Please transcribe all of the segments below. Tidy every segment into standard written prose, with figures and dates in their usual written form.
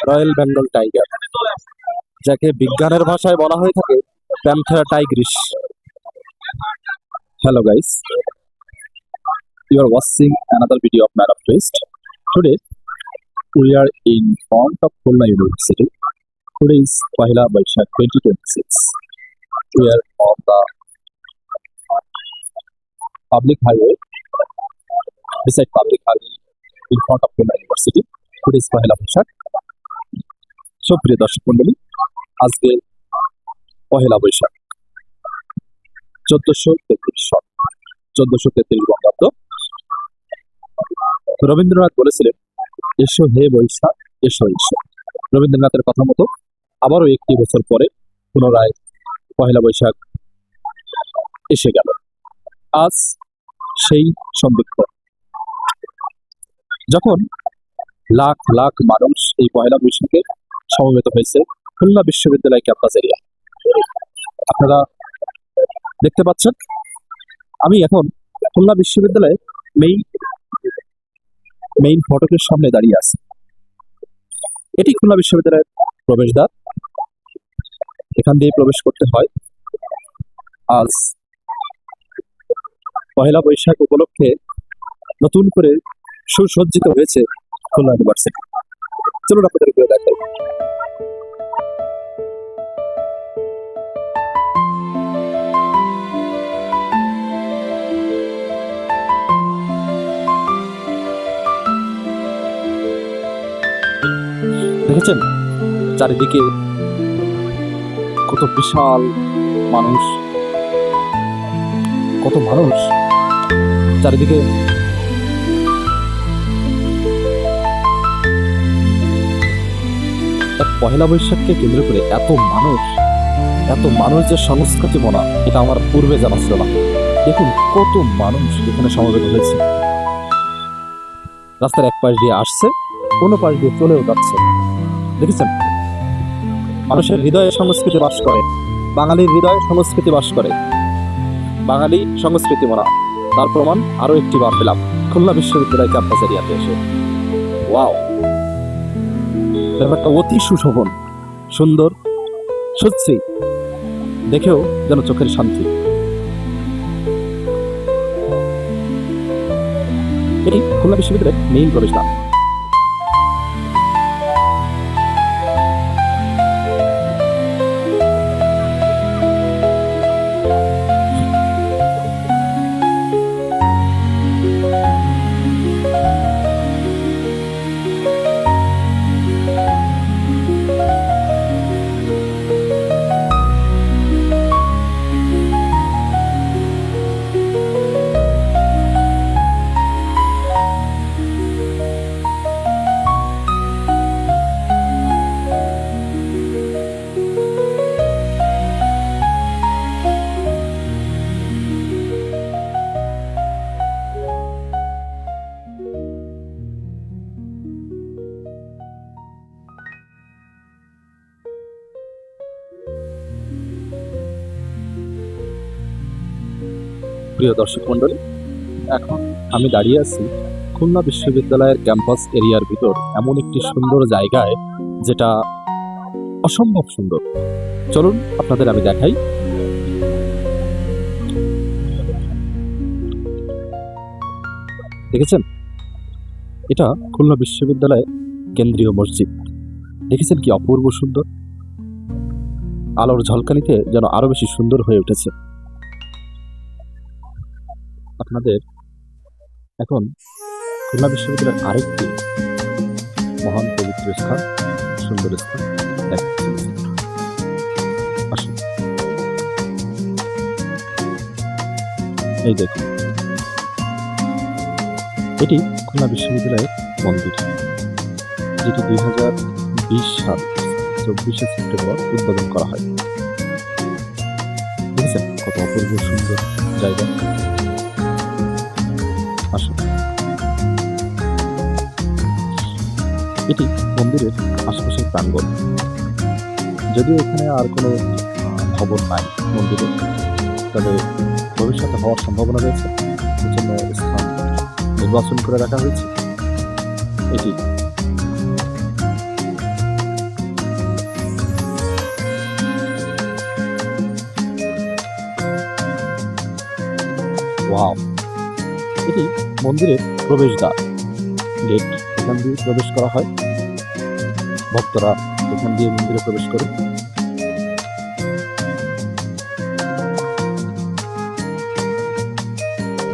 Royal Bengal tiger, যাকে বিজ্ঞানের ভাষায় বলা হয়ে থাকে Panthera Tigris. Hello guys, you are watching another video of Man of Twist. Today we are in front of Khulna University. Today is Pahila Baishakh 2026. We are on the public highway, beside public highway in front of Khulna University. Today is Pahila Baishakh. সুপ্রিয় দর্শক মন্ডলী, আজকে পহেলা বৈশাখ 1433 বঙ্গাব্দ। রবীন্দ্রনাথ বলেছিলেন, এসো হে বৈশাখ এসো এসো। রবীন্দ্রনাথের কথা মতো আবারও একটি বছর পরে পুনরায় পহেলা বৈশাখ এসে গেল। আজ সেই সন্ধিক্ষণ, যখন লাখ লাখ মানুষ এই পহেলা বৈশাখে সমবেত হয়েছে খুলনা বিশ্ববিদ্যালয় ক্যাম্পাস এরিয়া। আপনারা দেখতে পাচ্ছেন, আমি এখন খুলনা বিশ্ববিদ্যালয়ের মেইন ফটকের সামনে দাঁড়িয়ে আছি। এটি খুলনা বিশ্ববিদ্যালয়ের প্রবেশদ্বার, এখান দিয়ে প্রবেশ করতে হয়। আজ পহেলা বৈশাখ উপলক্ষে নতুন করে সুসজ্জিত হয়েছে খুলনা ইউনিভার্সিটি। চলুন আপনাদের ঘুরে দেখাই। দেখেছেন চারিদিকে কত বিশাল মানুষ, কত মানুষ চারিদিকে। পহেলা বৈশাখকে কেন্দ্র করে এত মানুষ যে সংস্কৃতি মনা, এটা আমার পূর্বে জানা ছিল না। দেখুন কত মানুষ এখানে সমবেত হয়েছে, রাস্তার এক পাশ দিয়ে আসছে, কোনো পাশ দিয়ে চলেও যাচ্ছে। দেখেছেন, মানুষের হৃদয়ে সংস্কৃতি বাস করে, বাঙালির হৃদয়ে সংস্কৃতি বাস করে, বাঙালি সংস্কৃতি মনা। তার প্রমাণ আরো একটি বার পেলাম খুলনা বিশ্ববিদ্যালয় ক্যাম্পাস এরিয়াতে এসে। ওয়াও, ব্যাপারটা অতি সুশোভন, সুন্দর, সুশ্রী, দেখেও যেন চোখের শান্তি। এটি খুলনা বিশ্ববিদ্যালয়ের মেইন প্রবেশদ্বার। প্রিয় দর্শক মন্ডলী, এখন আমি দাঁড়িয়ে আছি খুলনা বিশ্ববিদ্যালয়ের ক্যাম্পাস এরিয়ার ভিতর, এমন একটি সুন্দর জায়গায় যেটা অসম্ভব সুন্দর। চলুন আপনাদের আমি দেখাই। দেখেছেন, এটা খুলনা বিশ্ববিদ্যালয়ের কেন্দ্রীয় মসজিদ। দেখেছেন কি অপূর্ব সুন্দর, আলোর ঝলকানিতে যেন আরো বেশি সুন্দর হয়ে উঠেছে। আপনাদের এখন খুলনা বিশ্ববিদ্যালয়ের আরেকটি মহান পবিত্র স্থান, সুন্দর স্থান দেখাচ্ছি। আসুন, এই দেখুন, এটি খুলনা বিশ্ববিদ্যালয়ের মন্দির, যেটি 2020 সাল 24শে সেপ্টেম্বর উদ্বোধন করা হয়। দেখেছেন কত অপূর্ব সুন্দর জায়গা। আসুন, এটি মন্দিরের আশপাশের প্রাঙ্গণ। যদিও এখানে আর কোনো ভবন নাই মন্দিরে, তবে ভবিষ্যতে হওয়ার সম্ভাবনা রয়েছে। মানুষের জন্য স্থান নির্বাচন করে রাখা হয়েছে। এটি ওয়াও, এটি মন্দিরের প্রবেশদ্বার, গেট। এখান দিয়ে প্রবেশ করা হয়, ভক্তরা এখান দিয়ে মন্দিরে প্রবেশ করে।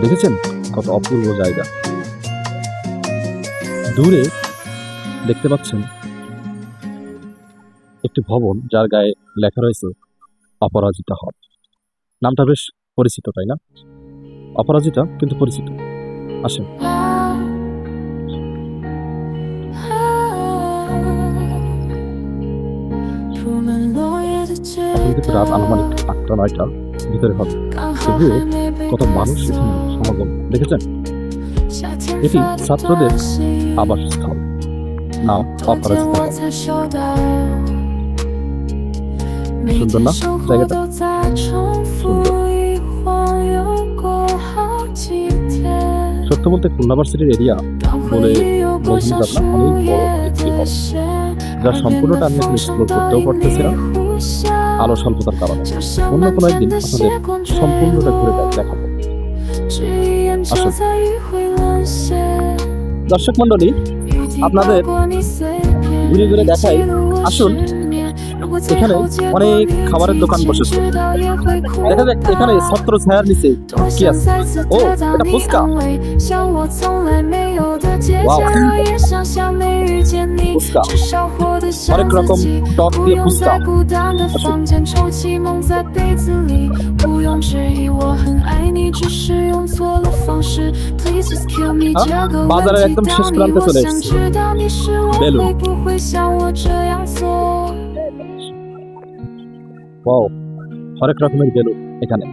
দেখেছেন কত অপূর্ব জায়গা। দূরে দেখতে পাচ্ছেন একটি ভবন, যার গায়ে লেখা রয়েছে অপরাজিতা হল। নামটা বেশ পরিচিত, তাই না? অপরাজিতা কিন্তু পরিচিত। আসেন। এখন কিন্তু রাত আনুমানিক 8টা-9টার ভিতরে হবে। তবুও কত মানুষ এখানে সমাগম, দেখেছেন? এটি ছাত্রদের আবাসস্থল, নাম অপরাজিতা হল। সুন্দর না জায়গাটা? সুন্দর। সত্য বলতে খুলনা ভার্সিটির এরিয়া বলে বলতে যাবে না, অনেক বড়, একটি হল, যা সম্পূর্ণটা আমি এখন এক্সপ্লোর করতেও পারতেছি না আলো স্বল্পতার কারণে। অন্য কোনো একদিন আপনাদের সম্পূর্ণটা ঘুরে দেখাবো। আসুন দর্শক মন্ডলী, আপনাদের ঘুরে ঘুরে দেখাই। আসুন, এখানে অনেক খাবারের দোকান বসেছে। দেখা যাক এখানে ছত্র ছায়ার নিচে কি আছে। ও, এটা ফুচকা। ওয়াও, ফুচকা, অনেক রকম টক দিয়ে ফুচকা। বাজারের একদম শেষ প্রান্তে চলে এসেছি, বেলুন। ওয়াও, হরেক রকমের বেলুন এখানে।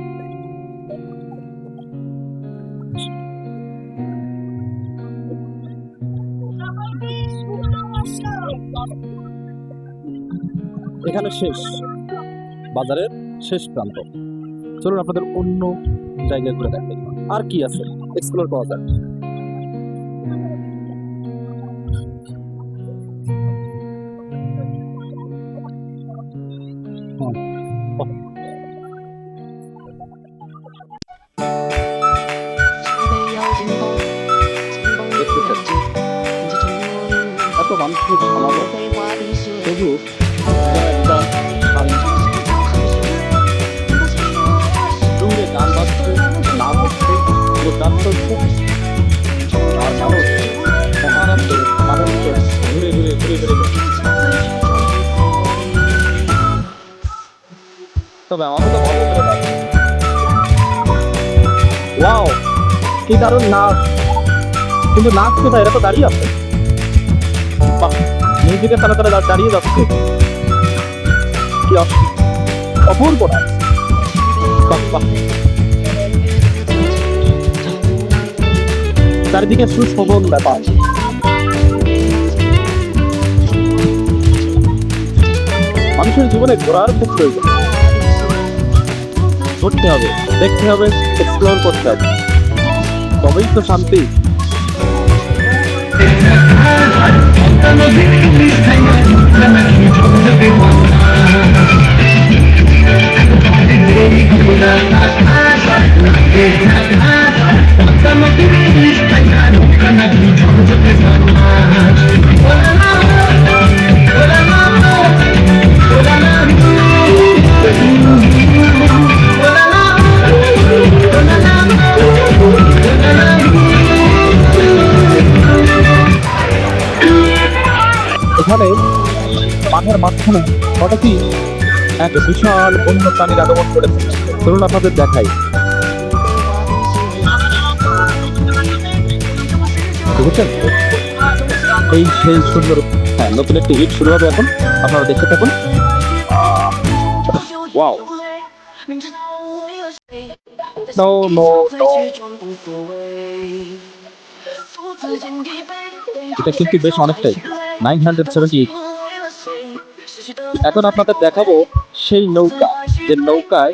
এখানে শেষ, বাজারের শেষ প্রান্ত। চলুন আপনাদের অন্য জায়গায় ঘুরে দেখাই আর কি আছে, এক্সপ্লোর করা যাক। এত মানুষের সমাগম, তবু একটা দূরে গান বাজছে, নাচ হচ্ছে, গান চলছে, আর মানুষ মহারাষ্ট্রে মহারাষ্ট্রে ঘুরে ঘুরে ঘুরে ঘুরে। তবে আমাকে তো ভালো করে লাগে। ওয়াও, কি দারুণ নাচ! কিন্তু নাচ কোথায়? এরা তো দাঁড়িয়ে আছে। মিউজিকের তালে তালে দাঁড়িয়ে যাচ্ছে, কি অপূর্ব নাচ! বাহ বাহ, চারিদিকে সুশোভন ব্যাপার। মানুষের জীবনে ঘোরার খুব প্রয়োজন। ঘুরতে হবে, দেখতে হবে, এক্সপ্লোর করতে হবে, তবেই তো শান্তি। এখানে মাঠের মাঝখানে হঠাৎই এক বিশাল বন্য প্রাণীর আগমন করেছে। চলুন আপনাদের দেখাই। বুঝছেন, এই সেই সুন্দর। হ্যাঁ, নতুন একটি হিট শুরু হবে এখন, আপনারা দেখতে থাকুন। ওয়াও, নো নো নো, এটা কিন্তু বেশ অনেকটাই 978। এখন আপনাদের দেখাবো সেই নৌকা, যে নৌকায়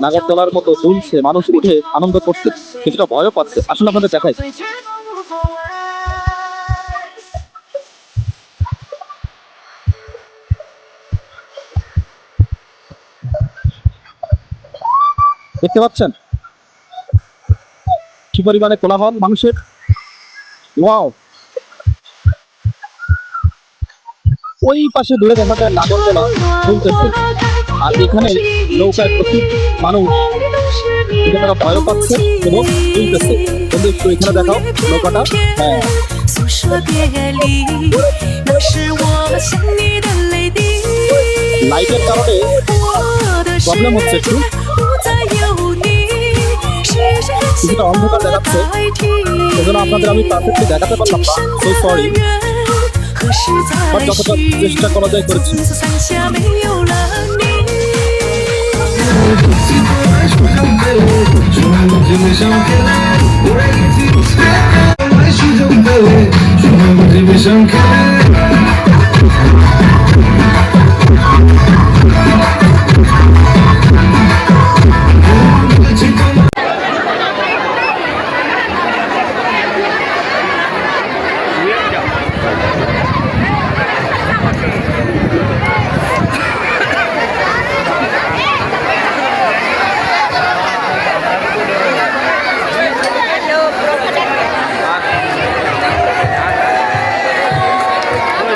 নাগরদোলার মতো দুলছে, মানুষ উঠে আনন্দ করছে, কিছুটা ভয়ও পাচ্ছে। আসলে আপনাদের দেখাই। দেখতে পাচ্ছেন কি পরিমাণে কোলাহল মানুষের। ওয়াও, ওই পাশে দূরে দেখা যায় নাগরদোলা চলতেছে, আর এখানে নৌকায় প্রচুর মানুষ এখানে তারা ভয় পাচ্ছে এবং চলতেছে। বন্ধু একটু এখানে দেখাও নৌকাটা। হ্যাঁ, 诉说别离，那是我想你的泪滴。 লাইটের কারণে 我的世 প্রবলেম হচ্ছে একটু, 界不再有你，是真心 কিছুটা অন্ধকার 的 দেখাচ্ছে, 代替。 সেজন্য আপনাদের আমি পারফেক্টলি দেখাতে পারলাম না, সো সরি। 何时再 বাট যতটা চেষ্টা করা যায় করেছি। 从此伞下没有了你。 我来许久的我，说不尽不想看。